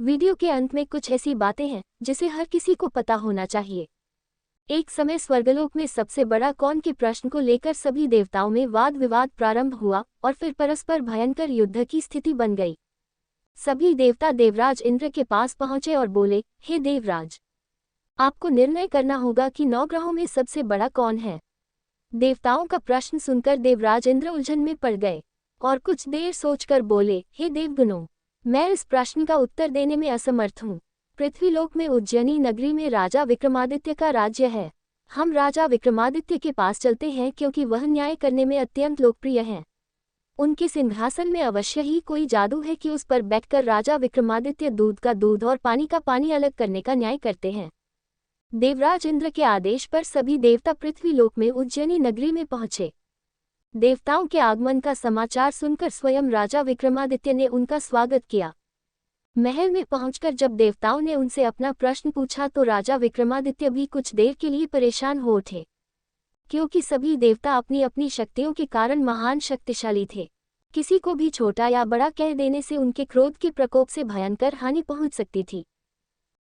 Video के अंत में कुछ ऐसी बातें हैं जिसे हर किसी को पता होना चाहिए। एक समय स्वर्गलोक में सबसे बड़ा कौन के प्रश्न को लेकर सभी देवताओं में वाद विवाद प्रारंभ हुआ और फिर परस्पर भयंकर युद्ध की स्थिति बन गई। सभी देवता देवराज इंद्र के पास पहुंचे और बोले, हे देवराज, आपको निर्णय करना होगा कि 9 ग्रहों में सबसे बड़ा कौन है। देवताओं का प्रश्न सुनकर देवराज इंद्र उलझन में पड़ गए और कुछ देर सोचकर बोले, हे देवगणों, मैं इस प्रश्न का उत्तर देने में असमर्थ हूँ। पृथ्वीलोक में उज्जैनी नगरी में राजा विक्रमादित्य का राज्य है। हम राजा विक्रमादित्य के पास चलते हैं क्योंकि वह न्याय करने में अत्यंत लोकप्रिय हैं। उनके सिंहासन में अवश्य ही कोई जादू है कि उस पर बैठकर राजा विक्रमादित्य दूध का दूध और पानी का पानी अलग करने का न्याय करते हैं। देवराज इंद्र के आदेश पर सभी देवता पृथ्वीलोक में उज्जैनी नगरी में पहुंचे। देवताओं के आगमन का समाचार सुनकर स्वयं राजा विक्रमादित्य ने उनका स्वागत किया। महल में पहुंचकर जब देवताओं ने उनसे अपना प्रश्न पूछा तो राजा विक्रमादित्य भी कुछ देर के लिए परेशान हो उठे, क्योंकि सभी देवता अपनी अपनी शक्तियों के कारण महान शक्तिशाली थे। किसी को भी छोटा या बड़ा कह देने से उनके क्रोध के प्रकोप से भयंकर हानि पहुंच सकती थी।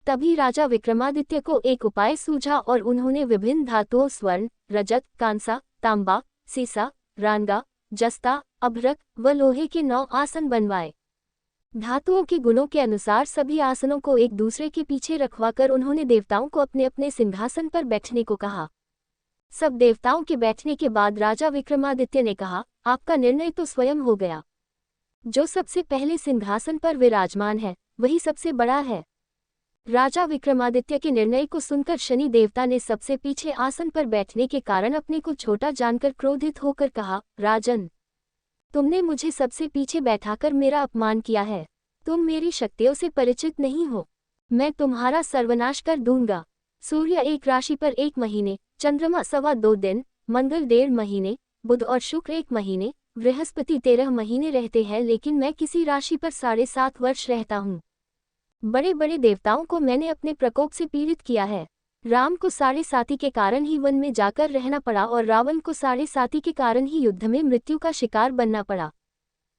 तभी राजा विक्रमादित्य को एक उपाय सूझा और उन्होंने विभिन्न धातुओं स्वर्ण, रजत, कांसा, तांबा, सीसा, रांगा, जस्ता, अभ्रक व लोहे के 9 आसन बनवाए। धातुओं के गुणों के अनुसार सभी आसनों को एक दूसरे के पीछे रखवाकर उन्होंने देवताओं को अपने अपने सिंहासन पर बैठने को कहा। सब देवताओं के बैठने के बाद राजा विक्रमादित्य ने कहा, आपका निर्णय तो स्वयं हो गया। जो सबसे पहले सिंहासन पर विराजमान है वही सबसे बड़ा है। राजा विक्रमादित्य के निर्णय को सुनकर शनि देवता ने सबसे पीछे आसन पर बैठने के कारण अपने को छोटा जानकर क्रोधित होकर कहा, राजन, तुमने मुझे सबसे पीछे बैठाकर मेरा अपमान किया है। तुम मेरी शक्तियों से परिचित नहीं हो। मैं तुम्हारा सर्वनाश कर दूंगा। सूर्य एक राशि पर 1 महीने, चंद्रमा 2.25 दिन, मंगल 1.5 महीने, बुध और शुक्र 1 महीने, बृहस्पति 13 महीने रहते हैं, लेकिन मैं किसी राशि पर 7.5 वर्ष रहता हूँ। बड़े बड़े देवताओं को मैंने अपने प्रकोप से पीड़ित किया है। राम को 7.5 के कारण ही वन में जाकर रहना पड़ा और रावण को 7.5 के कारण ही युद्ध में मृत्यु का शिकार बनना पड़ा।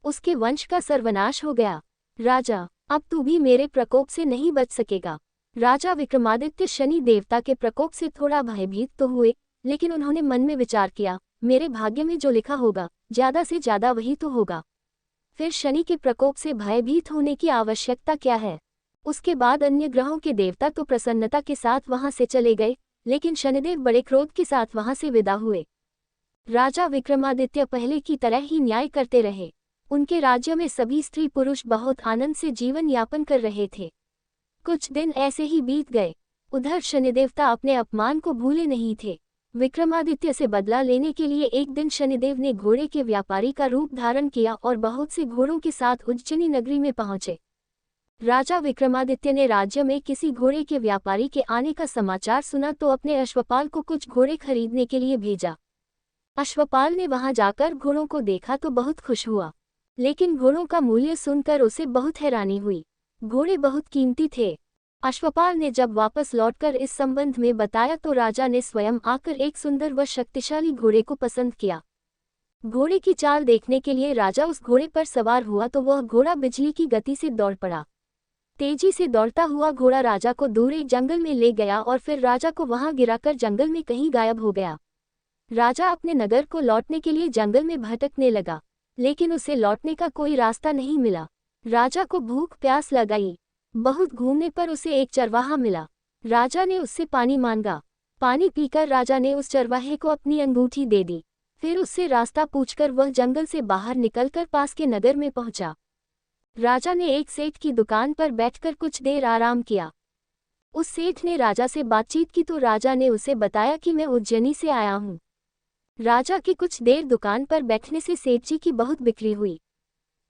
उसके वंश का सर्वनाश हो गया। राजा, अब तू भी मेरे प्रकोप से नहीं बच सकेगा। राजा विक्रमादित्य शनि देवता के प्रकोप से थोड़ा भयभीत तो हुए, लेकिन उन्होंने मन में विचार किया, मेरे भाग्य में जो लिखा होगा ज्यादा से ज्यादा वही तो होगा। फिर शनि के प्रकोप से भयभीत होने की आवश्यकता क्या है। उसके बाद अन्य ग्रहों के देवता तो प्रसन्नता के साथ वहां से चले गए, लेकिन शनिदेव बड़े क्रोध के साथ वहां से विदा हुए। राजा विक्रमादित्य पहले की तरह ही न्याय करते रहे। उनके राज्य में सभी स्त्री पुरुष बहुत आनंद से जीवन यापन कर रहे थे। कुछ दिन ऐसे ही बीत गए। उधर शनिदेवता अपने अपमान को भूले नहीं थे। विक्रमादित्य से बदला लेने के लिए एक दिन शनिदेव ने घोड़े के व्यापारी का रूप धारण किया और बहुत से घोड़ों के साथ उज्जैनी नगरी में पहुंचे। राजा विक्रमादित्य ने राज्य में किसी घोड़े के व्यापारी के आने का समाचार सुना तो अपने अश्वपाल को कुछ घोड़े खरीदने के लिए भेजा। अश्वपाल ने वहां जाकर घोड़ों को देखा तो बहुत खुश हुआ, लेकिन घोड़ों का मूल्य सुनकर उसे बहुत हैरानी हुई। घोड़े बहुत कीमती थे। अश्वपाल ने जब वापस लौटकर इस संबंध में बताया तो राजा ने स्वयं आकर एक सुंदर व शक्तिशाली घोड़े को पसंद किया। घोड़े की चाल देखने के लिए राजा उस घोड़े पर सवार हुआ तो वह घोड़ा बिजली की गति से दौड़ पड़ा। तेजी से दौड़ता हुआ घोड़ा राजा को दूर एक जंगल में ले गया और फिर राजा को वहां गिराकर जंगल में कहीं गायब हो गया। राजा अपने नगर को लौटने के लिए जंगल में भटकने लगा, लेकिन उसे लौटने का कोई रास्ता नहीं मिला। राजा को भूख प्यास लगाई। बहुत घूमने पर उसे एक चरवाहा मिला। राजा ने उससे पानी मांगा। पानी पीकर राजा ने उस चरवाहे को अपनी अंगूठी दे दी। फिर उससे रास्ता पूछकर वह जंगल से बाहर निकलकर पास के नगर में पहुंचा। राजा ने एक सेठ की दुकान पर बैठकर कुछ देर आराम किया। उस सेठ ने राजा से बातचीत की तो राजा ने उसे बताया कि मैं उज्जैनी से आया हूँ। राजा की कुछ देर दुकान पर बैठने से सेठ जी की बहुत बिक्री हुई।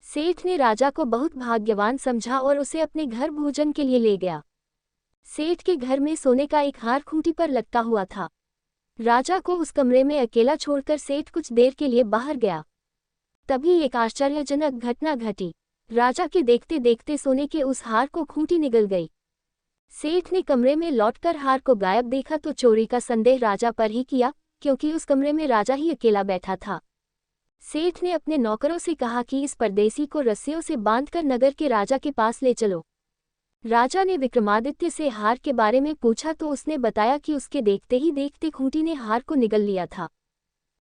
सेठ ने राजा को बहुत भाग्यवान समझा और उसे अपने घर भोजन के लिए ले गया। सेठ के घर में सोने का एक हार खूंटी पर लटका हुआ था। राजा को उस कमरे में अकेला छोड़कर सेठ कुछ देर के लिए बाहर गया। तभी एक आश्चर्यजनक घटना घटी। राजा के देखते देखते सोने के उस हार को खूंटी निगल गई। सेठ ने कमरे में लौटकर हार को गायब देखा तो चोरी का संदेह राजा पर ही किया, क्योंकि उस कमरे में राजा ही अकेला बैठा था। सेठ ने अपने नौकरों से कहा कि इस परदेसी को रस्सियों से बांधकर नगर के राजा के पास ले चलो। राजा ने विक्रमादित्य से हार के बारे में पूछा तो उसने बताया कि उसके देखते ही देखते खूंटी ने हार को निगल लिया था।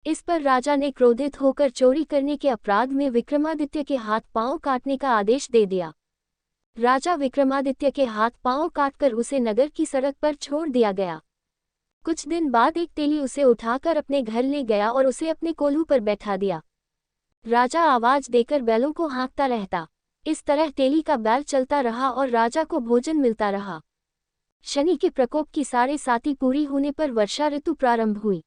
इस पर राजा ने क्रोधित होकर चोरी करने के अपराध में विक्रमादित्य के हाथ पांव काटने का आदेश दे दिया। राजा विक्रमादित्य के हाथ पांव काटकर उसे नगर की सड़क पर छोड़ दिया गया। कुछ दिन बाद एक तेली उसे उठाकर अपने घर ले गया और उसे अपने कोल्हू पर बैठा दिया। राजा आवाज देकर बैलों को हाँकता रहता। इस तरह तेली का बैल चलता रहा और राजा को भोजन मिलता रहा। शनि के प्रकोप की 7.5 पूरी होने पर वर्षा ऋतु प्रारंभ हुई।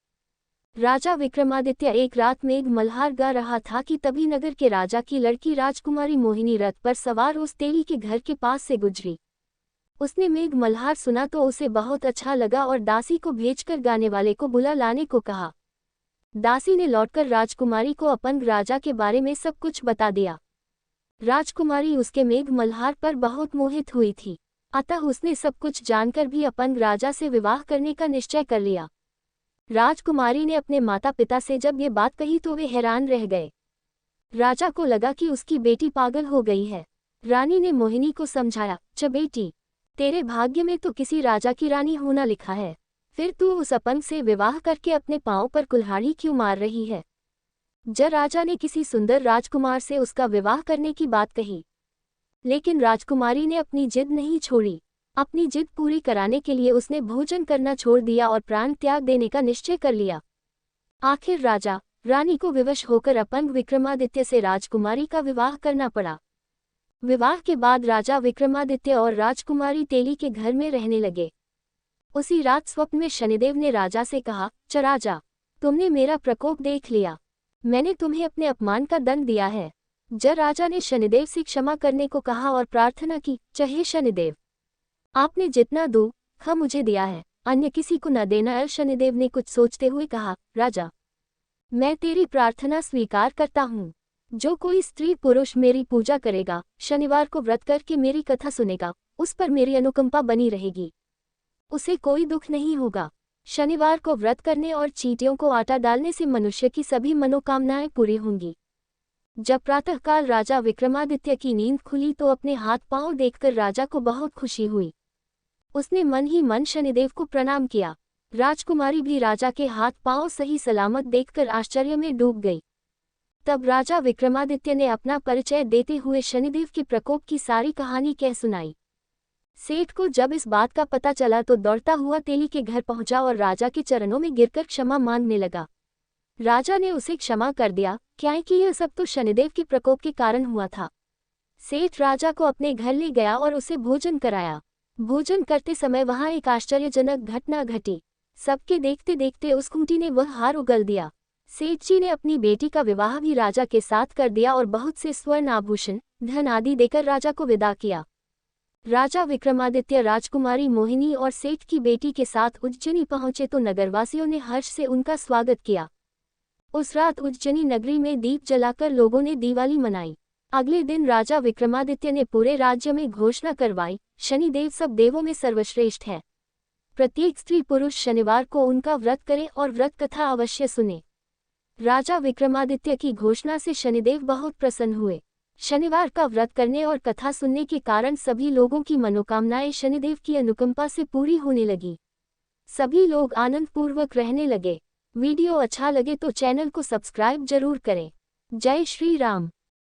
राजा विक्रमादित्य एक रात मेघ मल्हार गा रहा था कि तभी नगर के राजा की लड़की राजकुमारी मोहिनी रथ पर सवार उस तेली के घर के पास से गुजरी। उसने मेघ मल्हार सुना तो उसे बहुत अच्छा लगा और दासी को भेजकर गाने वाले को बुला लाने को कहा। दासी ने लौटकर राजकुमारी को अपंग राजा के बारे में सब कुछ बता दिया। राजकुमारी उसके मेघ मल्हार पर बहुत मोहित हुई थी, अतः उसने सब कुछ जानकर भी अपंग राजा से विवाह करने का निश्चय कर लिया। राजकुमारी ने अपने माता पिता से जब ये बात कही तो वे हैरान रह गए। राजा को लगा कि उसकी बेटी पागल हो गई है। रानी ने मोहिनी को समझाया, च बेटी, तेरे भाग्य में तो किसी राजा की रानी होना लिखा है, फिर तू उस अपंग से विवाह करके अपने पांव पर कुल्हाड़ी क्यों मार रही है। राजा ने किसी सुंदर राजकुमार से उसका विवाह करने की बात कही, लेकिन राजकुमारी ने अपनी जिद नहीं छोड़ी। अपनी जिद पूरी कराने के लिए उसने भोजन करना छोड़ दिया और प्राण त्याग देने का निश्चय कर लिया। आखिर राजा रानी को विवश होकर अपंग विक्रमादित्य से राजकुमारी का विवाह करना पड़ा। विवाह के बाद राजा विक्रमादित्य और राजकुमारी तेली के घर में रहने लगे। उसी रात स्वप्न में शनिदेव ने राजा से कहा, च राजा, तुमने मेरा प्रकोप देख लिया, मैंने तुम्हें अपने अपमान का दंड दिया है। राजा ने शनिदेव से क्षमा करने को कहा और प्रार्थना की, हे शनिदेव, आपने जितना दुख मुझे दिया है अन्य किसी को न देना। शनिदेव ने कुछ सोचते हुए कहा, राजा, मैं तेरी प्रार्थना स्वीकार करता हूँ। जो कोई स्त्री पुरुष मेरी पूजा करेगा, शनिवार को व्रत करके मेरी कथा सुनेगा, उस पर मेरी अनुकंपा बनी रहेगी, उसे कोई दुख नहीं होगा। शनिवार को व्रत करने और चींटियों को आटा डालने से मनुष्य की सभी मनोकामनाएं पूरी होंगी। जब प्रातःकाल राजा विक्रमादित्य की नींद खुली तो अपने हाथ पांव देखकर राजा को बहुत खुशी हुई। उसने मन ही मन शनिदेव को प्रणाम किया। राजकुमारी भी राजा के हाथ पांव सही सलामत देखकर आश्चर्य में डूब गई। तब राजा विक्रमादित्य ने अपना परिचय देते हुए शनिदेव के प्रकोप की सारी कहानी कह सुनाई। सेठ को जब इस बात का पता चला तो दौड़ता हुआ तेली के घर पहुंचा और राजा के चरणों में गिरकर क्षमा मांगने लगा। राजा ने उसे क्षमा कर दिया, क्योंकि यह सब तो शनिदेव के प्रकोप के कारण हुआ था। सेठ राजा को अपने घर ले गया और उसे भोजन कराया। भोजन करते समय वहां एक आश्चर्यजनक घटना घटी। सबके देखते देखते उस खूंटी ने वह हार उगल दिया। सेठ जी ने अपनी बेटी का विवाह भी राजा के साथ कर दिया और बहुत से स्वर्ण आभूषण, धन आदि देकर राजा को विदा किया। राजा विक्रमादित्य राजकुमारी मोहिनी और सेठ की बेटी के साथ उज्जैनी पहुंचे तो नगरवासियों ने हर्ष से उनका स्वागत किया। उस रात उज्जैनी नगरी में दीप जलाकर लोगों ने दिवाली मनाई। अगले दिन राजा विक्रमादित्य ने पूरे राज्य में घोषणा करवाई, शनिदेव सब देवों में सर्वश्रेष्ठ है। प्रत्येक स्त्री पुरुष शनिवार को उनका व्रत करे और व्रत कथा अवश्य सुने। राजा विक्रमादित्य की घोषणा से शनिदेव बहुत प्रसन्न हुए। शनिवार का व्रत करने और कथा सुनने के कारण सभी लोगों की मनोकामनाएं शनिदेव की अनुकंपा से पूरी होने लगी। सभी लोग आनंदपूर्वक रहने लगे। वीडियो अच्छा लगे तो चैनल को सब्सक्राइब जरूर करें। जय श्री राम।